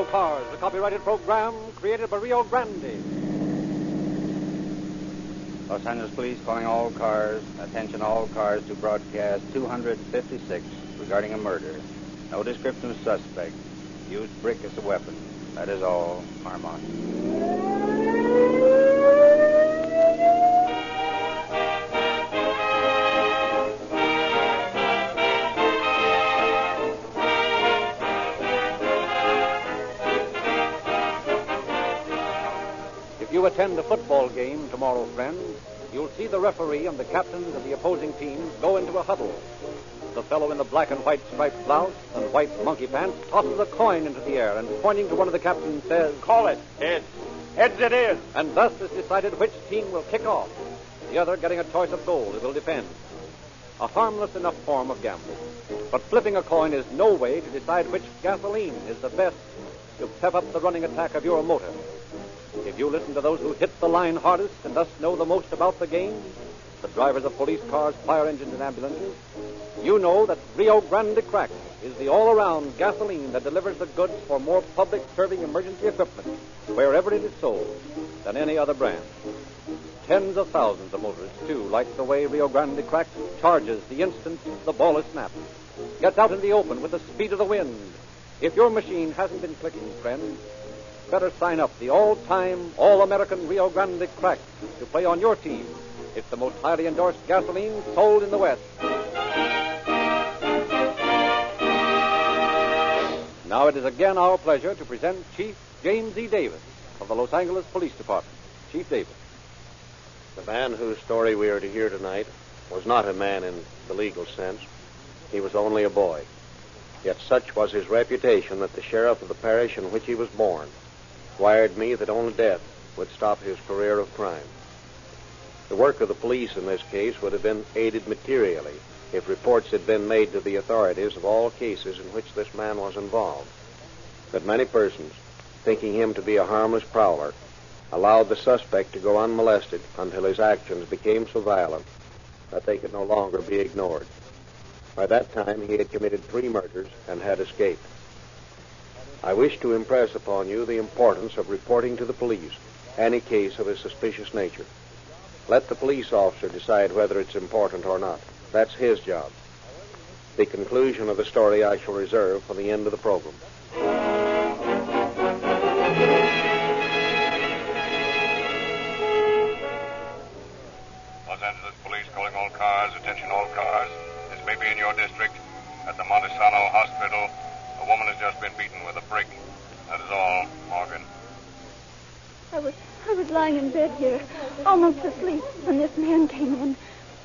All Cars, a copyrighted program created by Rio Grande. Los Angeles Police calling all cars. Attention all cars to broadcast 256 regarding a murder. No description of suspect. Used brick as a weapon. That is all. Armand. If you attend a football game tomorrow, friends, you'll see the referee and the captains of the opposing teams go into a huddle. The fellow in the black and white striped blouse and white monkey pants tosses a coin into the air and, pointing to one of the captains, says, "Call it. Heads. Heads it is." And thus is decided which team will kick off, the other getting a choice of goal it will defend. A harmless enough form of gambling. But flipping a coin is no way to decide which gasoline is the best to pep up the running attack of your motor. If you listen to those who hit the line hardest and thus know the most about the game, the drivers of police cars, fire engines, and ambulances, you know that Rio Grande Crack is the all-around gasoline that delivers the goods for more public-serving emergency equipment, wherever it is sold, than any other brand. Tens of thousands of motorists, too, like the way Rio Grande Crack charges the instant the ball is snapped, gets out in the open with the speed of the wind. If your machine hasn't been clicking, friends, better sign up the all-time, all-American Rio Grande Crack to play on your team. It's the most highly endorsed gasoline sold in the West. Now it is again our pleasure to present Chief James E. Davis of the Los Angeles Police Department. Chief Davis. The man whose story we are to hear tonight was not a man in the legal sense. He was only a boy. Yet such was his reputation that the sheriff of the parish in which he was born wired me that only death would stop his career of crime. The work of the police in this case would have been aided materially if reports had been made to the authorities of all cases in which this man was involved. But many persons, thinking him to be a harmless prowler, allowed the suspect to go unmolested until his actions became so violent that they could no longer be ignored. By that time, he had committed 3 murders and had escaped. I wish to impress upon you the importance of reporting to the police any case of a suspicious nature. Let the police officer decide whether it's important or not. That's his job. The conclusion of the story I shall reserve for the end of the program. Los Angeles Police calling all cars. Attention all cars. This may be in your district. At the Montesano Hospital, a woman has just been beaten with a brick. That is all, Morgan. I was lying in bed here, almost asleep, when this man came in.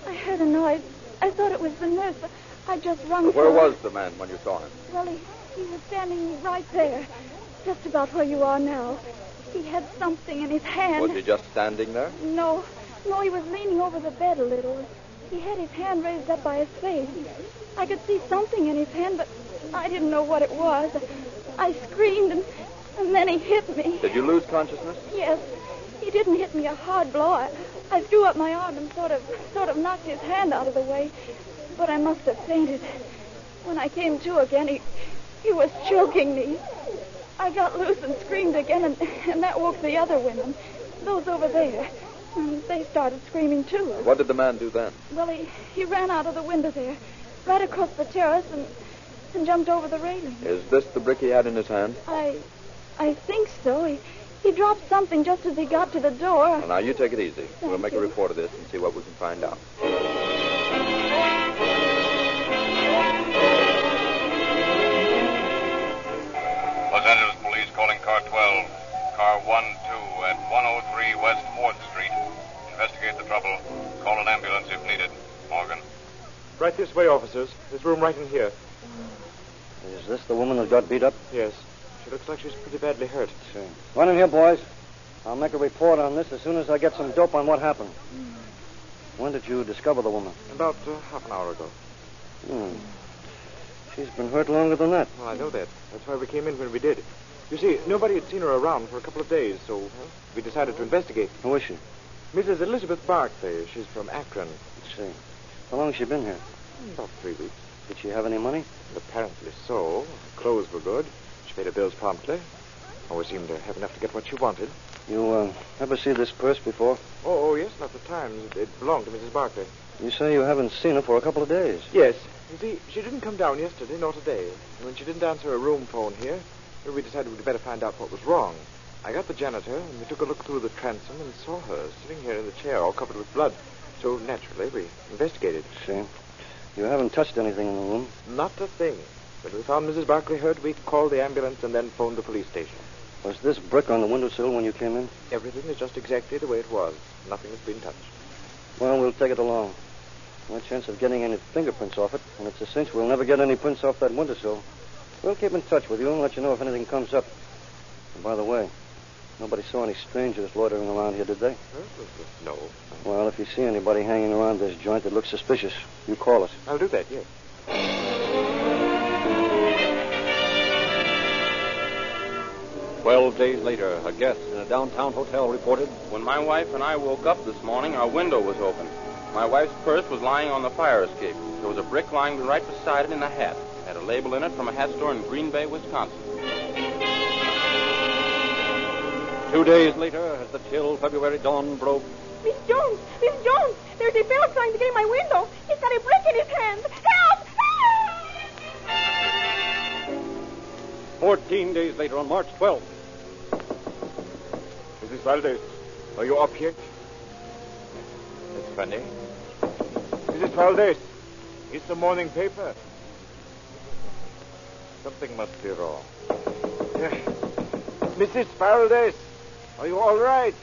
I heard a noise. I thought it was the nurse, but I just rung for Where him. was the man when you saw him? Well, he was standing right there, just about where you are now. He had something in his hand. Was he just standing there? No, he was leaning over the bed a little. He had his hand raised up by his face. I could see something in his hand, but I didn't know what it was. I screamed, and then he hit me. Did you lose consciousness? Yes. He didn't hit me a hard blow. I threw up my arm and sort of knocked his hand out of the way. But I must have fainted. When I came to again, he was choking me. I got loose and screamed again, and that woke the other women, those over there. And they started screaming, too. What did the man do then? Well, he ran out of the window there, right across the terrace, and jumped over the railing. Is this the brick he had in his hand? I think so. He dropped something just as he got to the door. Well, now, you take it easy. We'll make a you. report of this and see what we can find out. Los Angeles Police calling car 12. Car 1-2 at 103 West 4th Street. Investigate the trouble. Call an ambulance if needed. Morgan. Right this way, officers. There's room right in here. Is this the woman that got beat up? Yes. She looks like she's pretty badly hurt. Sure. Run in here, boys. I'll make a report on this as soon as I get some dope on what happened. When did you discover the woman? About half an hour ago. She's been hurt longer than that. Well, I know that. That's why we came in when we did. You see, nobody had seen her around for a couple of days, so we decided to investigate. Who is she? Mrs. Elizabeth Barclay. She's from Akron. Let's see. How long has she been here? About 3 weeks. Did she have any money? Apparently so. Her clothes were good. She paid her bills promptly. Always seemed to have enough to get what she wanted. You ever see this purse before? Oh, yes, not the times. It belonged to Mrs. Barkley. You say you haven't seen her for a couple of days. Yes. You see, she didn't come down yesterday nor today. And when she didn't answer her room phone here, we decided we'd better find out what was wrong. I got the janitor, and we took a look through the transom and saw her sitting here in the chair, all covered with blood. So, naturally, we investigated. See? You haven't touched anything in the room? Not a thing. When we found Mrs. Barkley hurt, we called the ambulance and then phoned the police station. Was this brick on the windowsill when you came in? Everything is just exactly the way it was. Nothing has been touched. Well, we'll take it along. No chance of getting any fingerprints off it, and it's a cinch we'll never get any prints off that windowsill. We'll keep in touch with you and let you know if anything comes up. And by the way, nobody saw any strangers loitering around here, did they? No. Well, if you see anybody hanging around this joint that looks suspicious, you call us. I'll do that, yes. 12 days later, a guest in a downtown hotel reported, When my wife and I woke up this morning, our window was open. My wife's purse was lying on the fire escape. There was a brick lying right beside it in a hat. It had a label in it from a hat store in Green Bay, Wisconsin. 2 days later, as the chill February dawn broke, Miss Jones! Miss Jones! There's a fellow trying to get in my window. He's got a brick in his hand. Help! Help! 14 days later, on March 12th, Mrs. Valdez, are you up yet? That's funny. Mrs. Valdez, it's the morning paper. Something must be wrong. Mrs. Valdez, are you all right?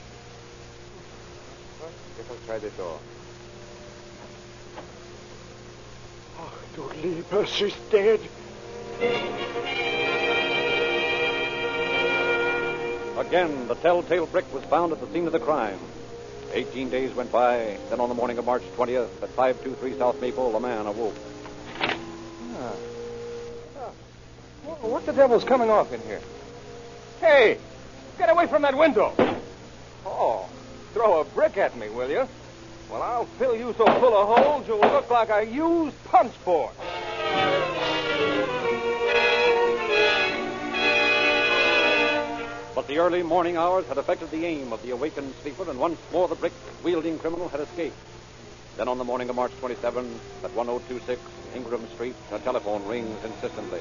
Well, guess I'll try the door. Oh, du lieber, she's dead. again, the telltale brick was found at the scene of the crime. 18 days went by. Then on the morning of March 20th, at 523 South Maple, a man awoke. What the devil's coming off in here? Hey, get away from that window. Oh, throw a brick at me, will you? Well, I'll fill you so full of holes you'll look like a used punch board. But the early morning hours had affected the aim of the awakened sleeper, and once more the brick-wielding criminal had escaped. Then on the morning of March 27, at 1026 Ingram Street, a telephone rings insistently.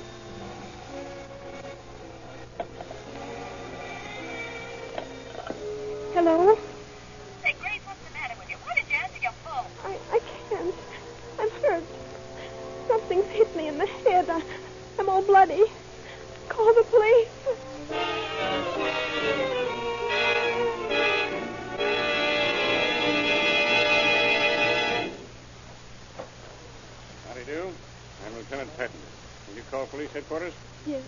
Hello? Say, Grace, what's the matter with you? Why did you answer your phone? I can't. I'm hurt. Something's hit me in the head. I'm all bloody. Call the police. Howdy do. I'm Lieutenant Patton. Will you call police headquarters? Yes.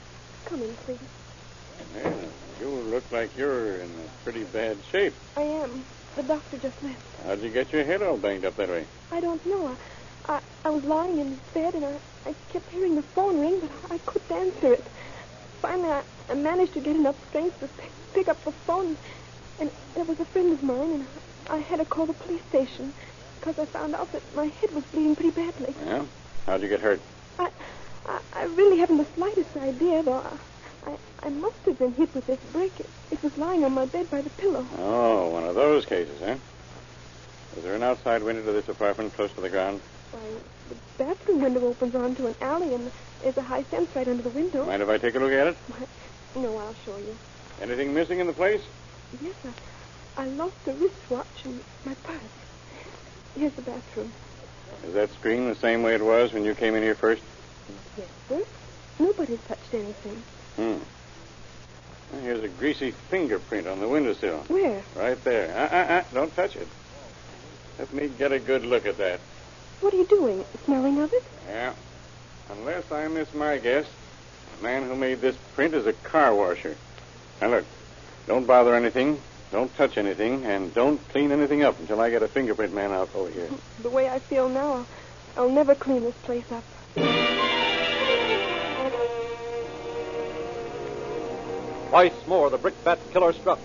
Come in, please. Well, you look like you're in a pretty bad shape. I am. The doctor just left. How'd you get your head all banged up that way? I don't know. I was lying in bed, and I kept hearing the phone ring, but I couldn't answer it. Finally, I managed to get enough strength to pick up the phone, and there was a friend of mine, and I had to call the police station because I found out that my head was bleeding pretty badly. Yeah? How'd you get hurt? I really haven't the slightest idea, though. I must have been hit with this brick. It was lying on my bed by the pillow. Oh, one of those cases, huh? Is there an outside window to this apartment close to the ground? Why, the bathroom window opens onto an alley, and there's a high fence right under the window. Mind if I take a look at it? No, I'll show you. Anything missing in the place? Yes, I lost a wristwatch and my purse. Here's the bathroom. Is that screen the same way it was when you came in here first? Yes, sir. Nobody's touched anything. Well, here's a greasy fingerprint on the windowsill. Where? Right there. Don't touch it. Let me get a good look at that. What are you doing? Smelling of it? Yeah. Unless I miss my guess, the man who made this print is a car washer. Now, look. Don't bother anything. Don't touch anything. And don't clean anything up until I get a fingerprint man out over here. The way I feel now, I'll never clean this place up. Twice more, the brickbat killer struck.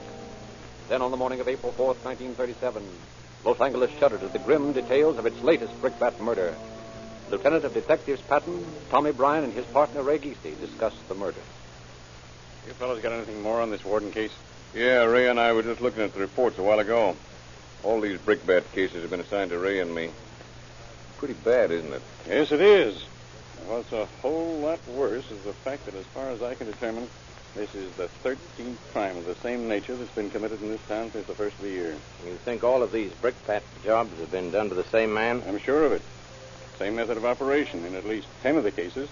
Then on the morning of April 4th, 1937, Los Angeles shuddered at the grim details of its latest brickbat murder. Lieutenant of Detectives Patton, Tommy Bryan, and his partner Ray Geesey discussed the murder. You fellows got anything more on this Warden case? Yeah, Ray and I were just looking at the reports a while ago. All these brickbat cases have been assigned to Ray and me. Pretty bad, isn't it? Yes, it is. What's a whole lot worse is the fact that, as far as I can determine, this is the 13th crime of the same nature that's been committed in this town since the first of the year. You think all of these brickbat jobs have been done by the same man? I'm sure of it. Same method of operation in at least 10 of the cases.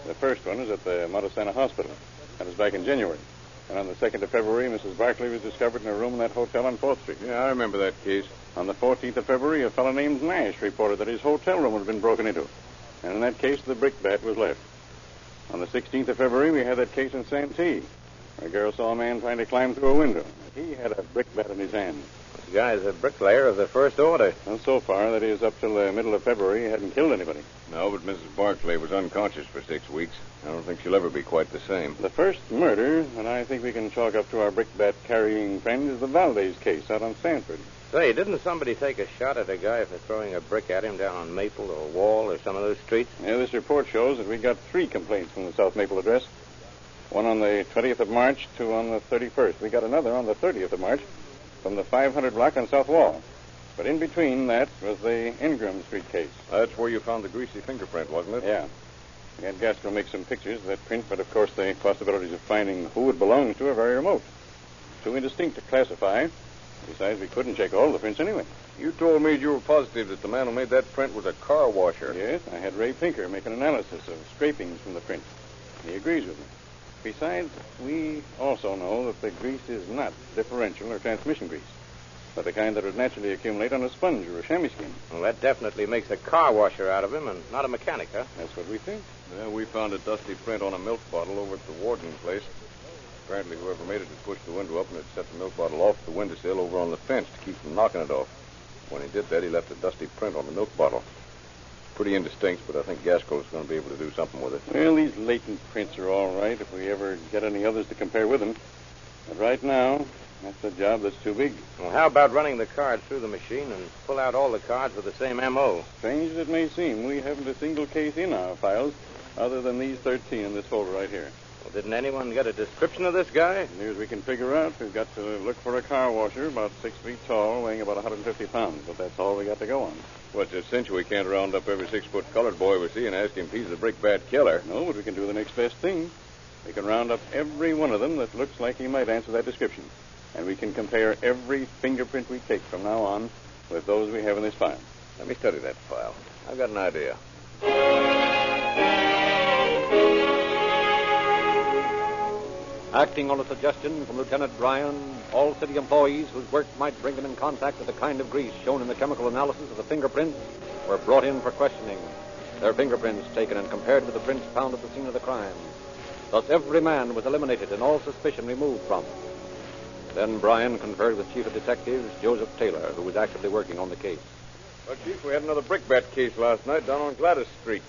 The first one is at the Montesana Hospital. That was back in January. And on the 2nd of February, Mrs. Barkley was discovered in a room in that hotel on 4th Street. Yeah, I remember that case. On the 14th of February, a fellow named Nash reported that his hotel room had been broken into. And in that case, the brickbat was left. On the 16th of February, we had that case in Santee. A girl saw a man trying to climb through a window. He had a brickbat in his hand. This guy's a bricklayer of the first order. And so far, that is, up till the middle of February, he hadn't killed anybody. No, but Mrs. Barclay was unconscious for 6 weeks. I don't think she'll ever be quite the same. The first murder that I think we can chalk up to our brickbat-carrying friend is the Valdez case out on Sanford. Say, didn't somebody take a shot at a guy for throwing a brick at him down on Maple or Wall or some of those streets? Yeah, this report shows that we got 3 complaints from the South Maple address. One on the 20th of March, 2 on the 31st. We got another on the 30th of March from the 500 block on South Wall. But in between that was the Ingram Street case. That's where you found the greasy fingerprint, wasn't it? Yeah. We had Gasco make some pictures of that print, but of course the possibilities of finding who it belongs to are very remote. Too indistinct to classify. Besides, we couldn't check all the prints anyway. You told me you were positive that the man who made that print was a car washer. Yes, I had Ray Pinker make an analysis of scrapings from the print. He agrees with me. Besides, we also know that the grease is not differential or transmission grease, but the kind that would naturally accumulate on a sponge or a chamois skin. Well, that definitely makes a car washer out of him and not a mechanic, huh? That's what we think. Yeah, we found a dusty print on a milk bottle over at the Warden place. Apparently, whoever made it had pushed the window up and had set the milk bottle off the windowsill over on the fence to keep from knocking it off. When he did that, he left a dusty print on the milk bottle. Pretty indistinct, but I think Gasco's going to be able to do something with it. Well, these latent prints are all right if we ever get any others to compare with them. But right now, that's a job that's too big. Well, how about running the card through the machine and pull out all the cards with the same M.O.? Strange as it may seem, we haven't a single case in our files other than these 13 in this folder right here. Well, didn't anyone get a description of this guy? As near as we can figure out, we've got to look for a car washer about 6 feet tall, weighing about 150 pounds, but that's all we got to go on. Well, it's a cinch we can't round up every 6-foot colored boy we see and ask him if he's the brickbat killer. No, but we can do the next best thing. We can round up every one of them that looks like he might answer that description. And we can compare every fingerprint we take from now on with those we have in this file. Let me study that file. I've got an idea. Acting on a suggestion from Lieutenant Bryan, all city employees whose work might bring them in contact with the kind of grease shown in the chemical analysis of the fingerprints were brought in for questioning. Their fingerprints taken and compared with the prints found at the scene of the crime. Thus every man was eliminated and all suspicion removed from him. Then Bryan conferred with Chief of Detectives Joseph Taylor, who was actively working on the case. Well, Chief, we had another brickbat case last night down on Gladys Street.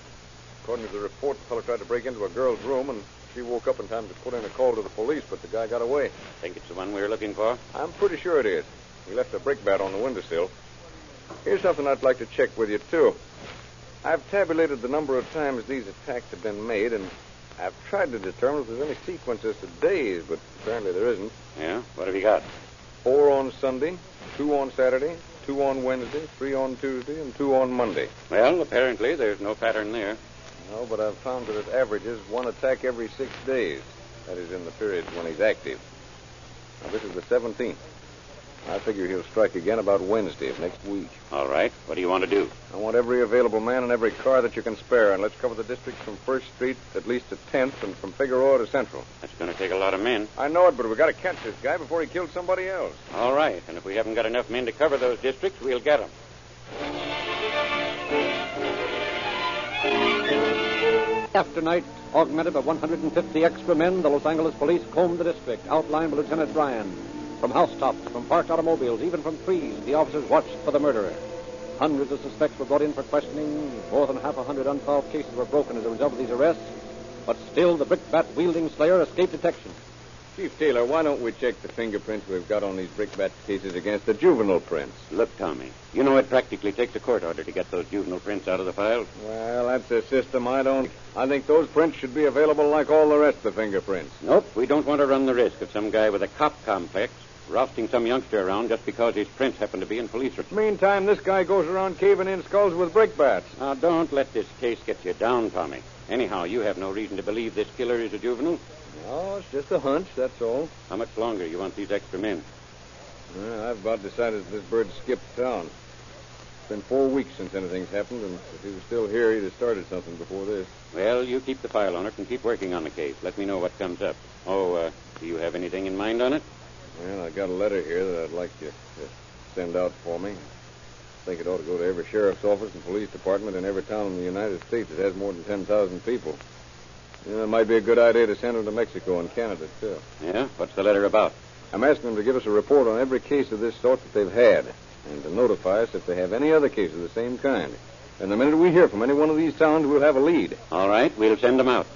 According to the report, the fellow tried to break into a girl's room, and she woke up in time to put in a call to the police, but the guy got away. Think it's the one we were looking for? I'm pretty sure it is. He left a brickbat on the windowsill. Here's something I'd like to check with you, too. I've tabulated the number of times these attacks have been made, and I've tried to determine if there's any sequences to days, but apparently there isn't. Yeah? What have you got? 4 on Sunday, 2 on Saturday, 2 on Wednesday, 3 on Tuesday, and 2 on Monday. Well, apparently there's no pattern there. No, but I've found that it averages 1 attack every 6 days. That is in the periods when he's active. Now, this is the 17th. I figure he'll strike again about Wednesday of next week. All right. What do you want to do? I want every available man and every car that you can spare, and let's cover the district from 1st Street at least to 10th and from Figueroa to Central. That's going to take a lot of men. I know it, but we've got to catch this guy before he kills somebody else. All right. And if we haven't got enough men to cover those districts, we'll get them. After night, augmented by 150 extra men, the Los Angeles police combed the district, outlined by Lieutenant Bryan. From housetops, from parked automobiles, even from trees, the officers watched for the murderer. Hundreds of suspects were brought in for questioning. More than 100 unsolved cases were broken as a result of these arrests. But still, the brickbat-wielding slayer escaped detection. Chief Taylor, why don't we check the fingerprints we've got on these brickbat cases against the juvenile prints? Look, Tommy, you know it practically takes a court order to get those juvenile prints out of the file. Well, that's a system I don't... I think those prints should be available like all the rest of the fingerprints. Nope, we don't want to run the risk of some guy with a cop complex rousting some youngster around just because his prints happen to be in police records. Meantime, this guy goes around caving in skulls with brickbats. Now, don't let this case get you down, Tommy. Anyhow, you have no reason to believe this killer is a juvenile. No, it's just a hunch, that's all. How much longer you want these extra men? Well, I've about decided that this bird skipped town. It's been 4 weeks since anything's happened, and if he was still here, he'd have started something before this. Well, you keep the file on it and keep working on the case. Let me know what comes up. Oh, do you have anything in mind on it? Well, I got a letter here that I'd like you to send out for me. I think it ought to go to every sheriff's office and police department in every town in the United States that has more than 10,000 people. It might be a good idea to send them to Mexico and Canada, too. Yeah? What's the letter about? I'm asking them to give us a report on every case of this sort that they've had, and to notify us if they have any other case of the same kind. And the minute we hear from any one of these towns, we'll have a lead. All right, we'll send them out.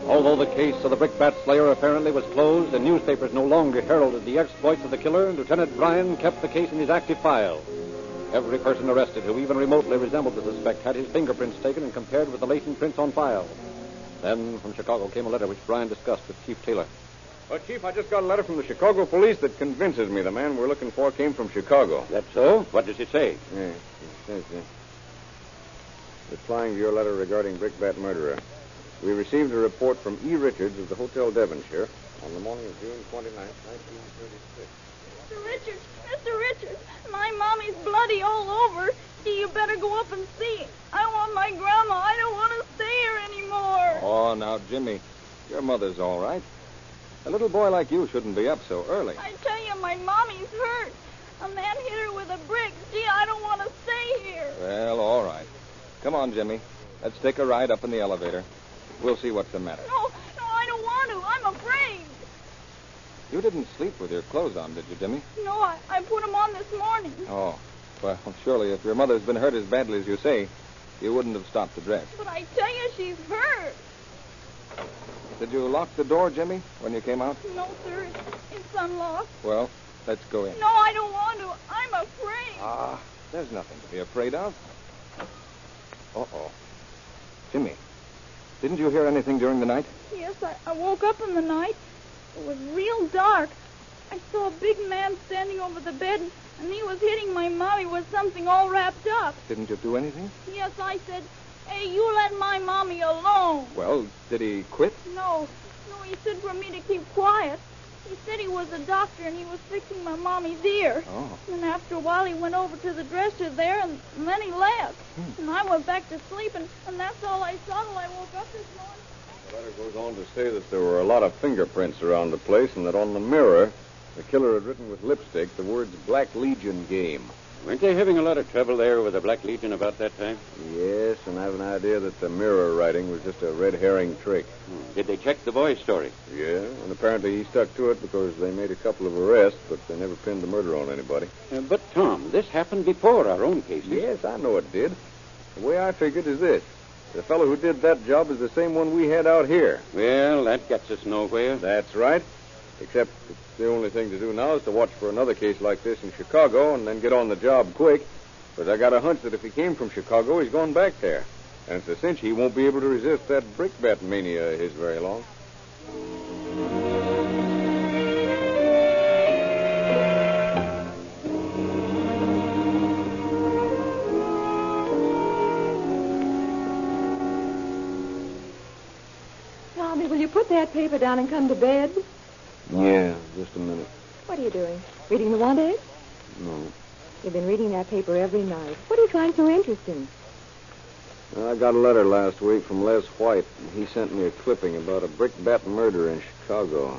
Although the case of the brickbat slayer apparently was closed and newspapers no longer heralded the exploits of the killer, Lieutenant Bryan kept the case in his active file. Every person arrested who even remotely resembled the suspect had his fingerprints taken and compared with the latent prints on file. Then from Chicago came a letter which Bryan discussed with Chief Taylor. Well, Chief, I just got a letter from the Chicago police that convinces me the man we're looking for came from Chicago. That's so? What does it say? Yeah, it says that. Replying to your letter regarding brickbat murderer, we received a report from E. Richards of the Hotel Devonshire on the morning of June 29th, 1936. Mr. Richards, my mommy's bloody all over. You better go up and see. I want my grandma. I don't want to stay here anymore. Oh, now, Jimmy, your mother's all right. A little boy like you shouldn't be up so early. I tell you, my mommy's hurt. A man hit her with a brick. Gee, I don't want to stay here. Well, all right. Come on, Jimmy. Let's take a ride up in the elevator. We'll see what's the matter. No, I don't want to. I'm afraid. You didn't sleep with your clothes on, did you, Jimmy? No, I put them on this morning. Oh. Well, surely if your mother's been hurt as badly as you say, you wouldn't have stopped to dress. But I tell you, she's hurt. Did you lock the door, Jimmy, when you came out? No, sir. It's unlocked. Well, let's go in. No, I don't want to. I'm afraid. There's nothing to be afraid of. Uh-oh. Jimmy, didn't you hear anything during the night? Yes, I woke up in the night. It was real dark. I saw a big man standing over the bed, and he was hitting my mommy with something all wrapped up. Didn't you do anything? Yes, I said, hey, you let my mommy alone. Well, did he quit? No, he said for me to keep quiet. He said he was a doctor, and he was fixing my mommy's ear. Oh. And after a while, he went over to the dresser there, and then he left. And I went back to sleep, and that's all I saw till I woke up this morning. The letter goes on to say that there were a lot of fingerprints around the place and that on the mirror, the killer had written with lipstick the words Black Legion Game. Weren't they having a lot of trouble there with the Black Legion about that time? Yes, and I have an idea that the mirror writing was just a red herring trick. Did they check the boy's story? Yeah, and apparently he stuck to it because they made a couple of arrests, but they never pinned the murder on anybody. But, Tom, this happened before our own cases. Yes, I know it did. The way I figured is this. The fellow who did that job is the same one we had out here. Well, that gets us nowhere. That's right. Except the only thing to do now is to watch for another case like this in Chicago and then get on the job quick. Because I got a hunch that if he came from Chicago, he's going back there. And it's a cinch he won't be able to resist that brickbat mania of his very long. Tommy, will you put that paper down and come to bed? Yeah, just a minute. What are you doing? Reading the want ad? No. You've been reading that paper every night. What do you find so interesting? I got a letter last week from Les White. He sent me a clipping about a brickbat murder in Chicago.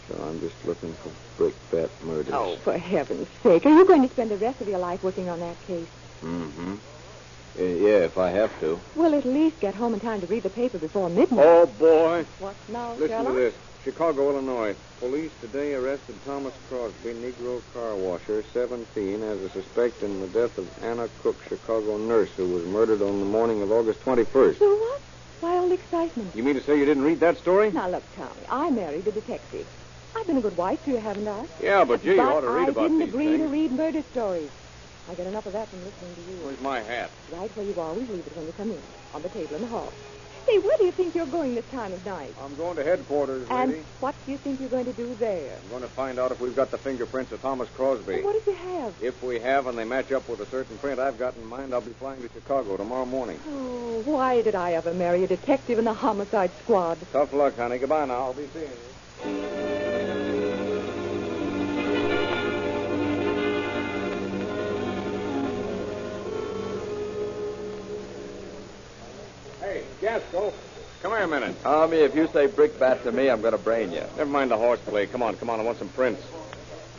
So I'm just looking for brickbat murders. Oh, for heaven's sake. Are you going to spend the rest of your life working on that case? Mm-hmm. Yeah, if I have to. Well, at least get home in time to read the paper before midnight. Oh, boy. What now, Listen Sherlock? to this. Chicago, Illinois. Police today arrested Thomas Crosby, Negro car washer, 17, as a suspect in the death of Anna Cook, Chicago nurse, who was murdered on the morning of August 21st. So what? Why all the excitement? You mean to say you didn't read that story? Now, look, Tommy, I married a detective. I've been a good wife to you, haven't I? Yeah, but gee, you ought to read about I didn't these agree to things. read murder stories. I get enough of that from listening to you. Where's my hat? Right where you always leave it when you come in, on the table in the hall. Hey, where do you think you're going this time of night? I'm going to headquarters, And lady. what do you think you're going to do there? I'm going to find out if we've got the fingerprints of Thomas Crosby. Well, what if you have? If we have and they match up with a certain print I've got in mind, I'll be flying to Chicago tomorrow morning. Oh, why did I ever marry a detective in the homicide squad? Tough luck, honey. Goodbye now. I'll be seeing you. Hey, Gaskell. Come here a minute. Tommy, if you say brickbat to me, I'm going to brain you. Never mind the horseplay. Come on. I want some prints.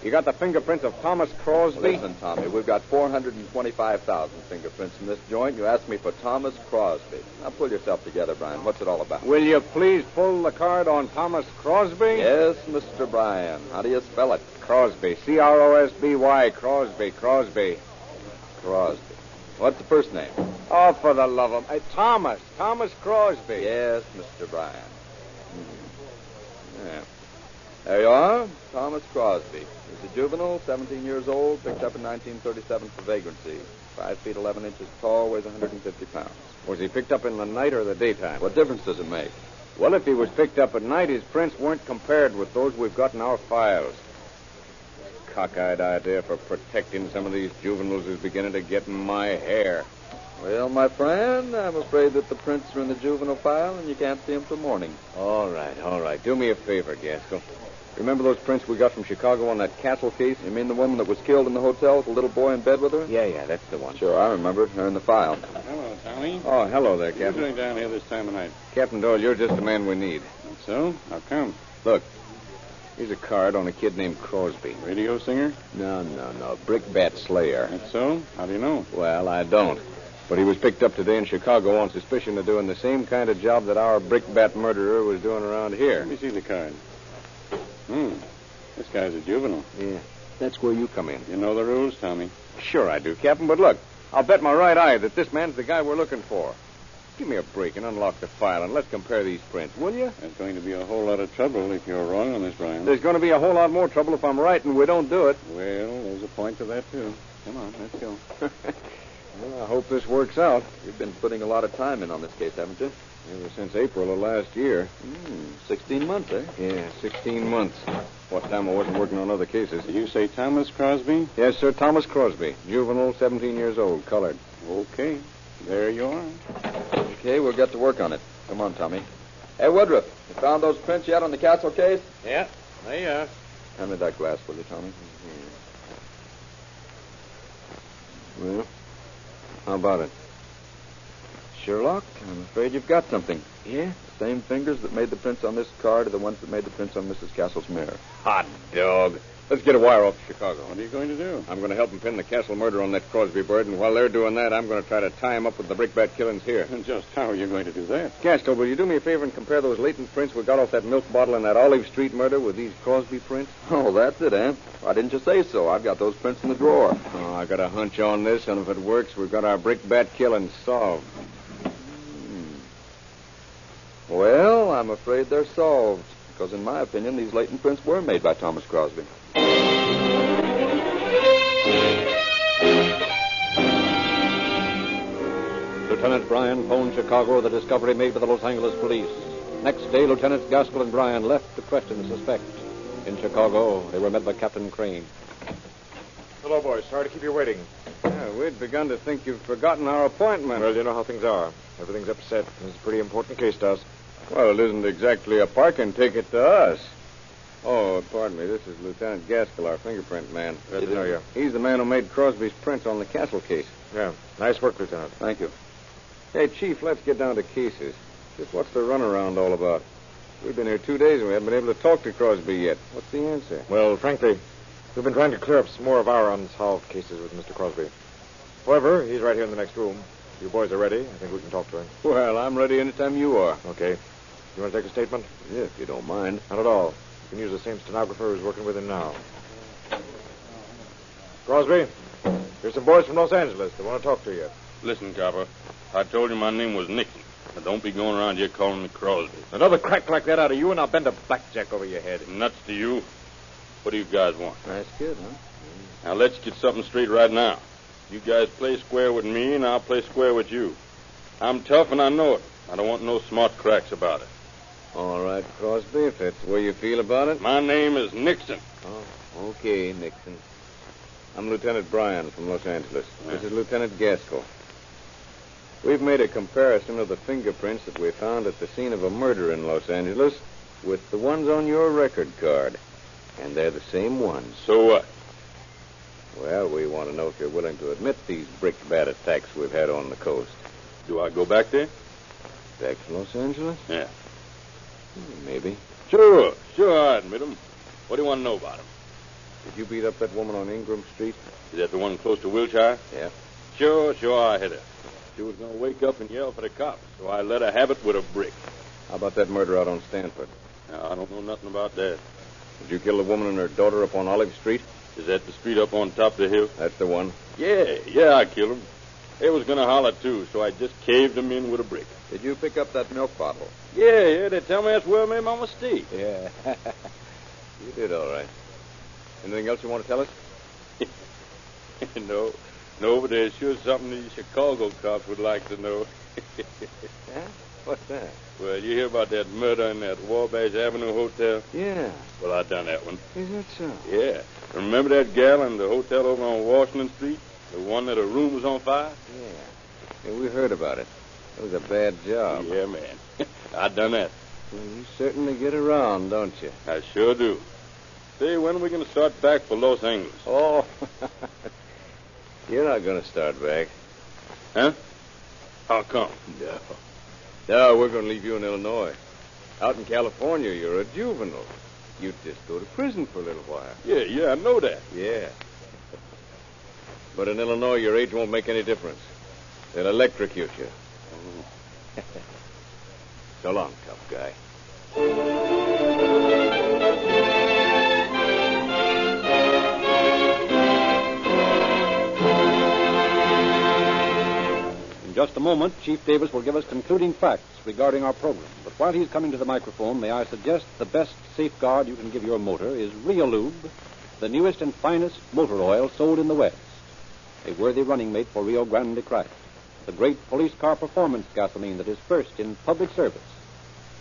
You got the fingerprints of Thomas Crosby? Listen, Tommy, we've got 425,000 fingerprints in this joint. You asked me for Thomas Crosby. Now pull yourself together, Brian. What's it all about? Will you please pull the card on Thomas Crosby? Yes, Mr. Brian. How do you spell it? Crosby. Crosby. Crosby. Crosby. What's the first name? Oh, for the love of... Thomas. Thomas Crosby. Yes, Mr. Brian. Yeah. There you are. Thomas Crosby. He's a juvenile, 17 years old, picked up in 1937 for vagrancy. 5 feet 11 inches tall, weighs 150 pounds. Was he picked up in the night or the daytime? What difference does it make? Well, if he was picked up at night, his prints weren't compared with those we've got in our files. This cockeyed idea for protecting some of these juveniles is beginning to get in my hair. Well, my friend, I'm afraid that the prints are in the juvenile file and you can't see them till morning. All right. Do me a favor, Gaskell. Remember those prints we got from Chicago on that castle case? You mean the woman that was killed in the hotel with the little boy in bed with her? Yeah, that's the one. Sure, I remember. They're in the file. Hello, Tommy. Oh, hello there, What are you Captain. doing down here this time of night? Captain Doyle, you're just the man we need. And so? How come? Look, here's a card on a kid named Crosby. Radio singer? No. Brickbat Slayer. That's so? How do you know? Well, I don't. But he was picked up today in Chicago on suspicion of doing the same kind of job that our brickbat murderer was doing around here. Let me see the card. This guy's a juvenile. Yeah, that's where you come in. You know the rules, Tommy. Sure I do, Captain, but look, I'll bet my right eye that this man's the guy we're looking for. Give me a break and unlock the file, and let's compare these prints, will you? There's going to be a whole lot of trouble if you're wrong on this, Brian. There's going to be a whole lot more trouble if I'm right and we don't do it. Well, there's a point to that, too. Come on, let's go. Well, I hope this works out. You've been putting a lot of time in on this case, haven't you? Ever since April of last year. 16 months, eh? Yeah, 16 months. What time I wasn't working on other cases. Did you say Thomas Crosby? Yes, sir, Thomas Crosby. Juvenile, 17 years old, colored. Okay. There you are. Okay, we'll get to work on it. Come on, Tommy. Hey, Woodruff, you found those prints yet on the castle case? Yeah, there you are. Hand me that glass, will you, Tommy? Well, how about it? Sherlock, I'm afraid you've got something. Yeah? The same fingers that made the prints on this card are the ones that made the prints on Mrs. Castle's mirror. Hot dog. Let's get a wire off to Chicago. What are you going to do? I'm going to help them pin the Castle murder on that Crosby bird, and while they're doing that, I'm going to try to tie him up with the brickbat killings here. And just how are you going to do that? Gaskell, will you do me a favor and compare those latent prints we got off that milk bottle in that Olive Street murder with these Crosby prints? Oh, that's it, eh? Why didn't you say so? I've got those prints in the drawer. Oh, I got a hunch on this, and if it works, we've got our brickbat killing solved. Well, I'm afraid they're solved, because in my opinion, these latent prints were made by Thomas Crosby. Lieutenant Bryan phoned Chicago the discovery made by the Los Angeles police. Next day, Lieutenants Gaskell and Bryan left to question the suspect. In Chicago, they were met by Captain Crane. Hello, boys. Sorry to keep you waiting. Yeah, we'd begun to think you'd forgotten our appointment. Well, you know how things are. Everything's upset. It's a pretty important case to us. Well, it isn't exactly a parking ticket to us. Oh, pardon me. This is Lieutenant Gaskell, our fingerprint man. Glad to know you. He's the man who made Crosby's prints on the Castle case. Yeah. Nice work, Lieutenant. Thank you. Hey, Chief, let's get down to cases. Just what's the runaround all about? We've been here 2 days and we haven't been able to talk to Crosby yet. What's the answer? Well, frankly, we've been trying to clear up some more of our unsolved cases with Mr. Crosby. However, he's right here in the next room. If You boys are ready. I think we can talk to him. Well, I'm ready anytime you are. Okay. You want to take a statement? Yeah, if you don't mind. Not at all. You can use the same stenographer who's working with him now. Crosby, here's some boys from Los Angeles. They want to talk to you. Listen, Copper. I told you my name was Nixon. Now, don't be going around here calling me Crosby. Another crack like that out of you, and I'll bend a blackjack over your head. Nuts to you. What do you guys want? That's good, huh? Now, let's get something straight right now. You guys play square with me, and I'll play square with you. I'm tough, and I know it. I don't want no smart cracks about it. All right, Crosby, if that's the way you feel about it. My name is Nixon. Oh, okay, Nixon. I'm Lieutenant Bryan from Los Angeles. This is Lieutenant Gaskell. We've made a comparison of the fingerprints that we found at the scene of a murder in Los Angeles with the ones on your record card. And they're the same ones. So what? Well, we want to know if you're willing to admit these brick bat attacks we've had on the coast. Do I go back there? Back to Los Angeles? Yeah. Maybe. Sure, I admit them. What do you want to know about them? Did you beat up that woman on Ingram Street? Is that the one close to Wilshire? Yeah. Sure, I hit her. She was going to wake up and yell for the cops, so I let her have it with a brick. How about that murder out on Stanford? Now, I don't know nothing about that. Did you kill the woman and her daughter up on Olive Street? Is that the street up on top of the hill? That's the one. Yeah, I killed them. They was going to holler, too, so I just caved them in with a brick. Did you pick up that milk bottle? Yeah, they tell me that's where I made my mistake. Yeah. You did all right. Anything else you want to tell us? No, but there's sure something these Chicago cops would like to know. Yeah? What's that? Well, you hear about that murder in that Wabash Avenue Hotel? Yeah. Well, I done that one. Is that so? Yeah. Remember that gal in the hotel over on Washington Street? The one that her room was on fire? Yeah, we heard about it. It was a bad job. Yeah, man. I done that. Well, you certainly get around, don't you? I sure do. Say, when are we going to start back for Los Angeles? Oh, you're not going to start back. Huh? How come? No, we're going to leave you in Illinois. Out in California, you're a juvenile. You'd just go to prison for a little while. Yeah, I know that. Yeah. But in Illinois, your age won't make any difference. They'll electrocute you. So long, tough guy. In just a moment, Chief Davis will give us concluding facts regarding our program. But while he's coming to the microphone, may I suggest the best safeguard you can give your motor is Reolube, the newest and finest motor oil sold in the West. A worthy running mate for Rio Grande Craft, the great police car performance gasoline that is first in public service.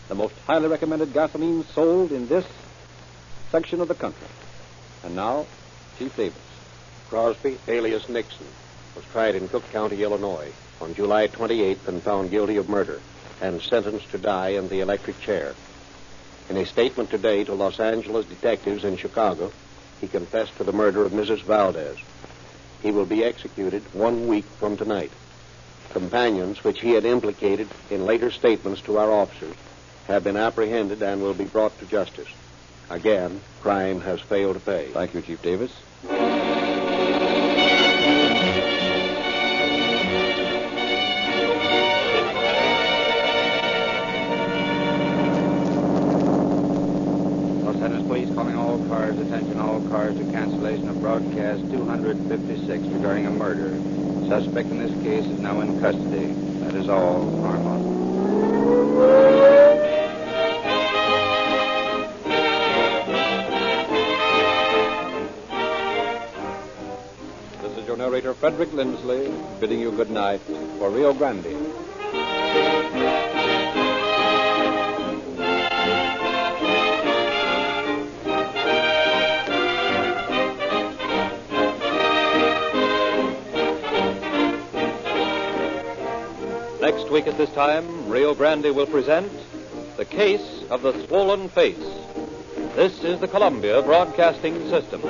The most highly recommended gasoline sold in this section of the country. And now, Chief Davis. Crosby, alias Nixon, was tried in Cook County, Illinois, on July 28th and found guilty of murder and sentenced to die in the electric chair. In a statement today to Los Angeles detectives in Chicago, he confessed to the murder of Mrs. Valdez. He will be executed 1 week from tonight. Companions, which he had implicated in later statements to our officers, have been apprehended and will be brought to justice. Again, crime has failed to pay. Thank you, Chief Davis. Los Angeles Police calling all cars, attention all cars to cancellation of broadcast 256 regarding a murder. Suspect in this case is now in custody. That is all. Armand. This is your narrator, Frederick Lindsley, bidding you good night for Rio Grande. Next week at this time, Rio Grande will present The Case of the Swollen Face. This is the Columbia Broadcasting System.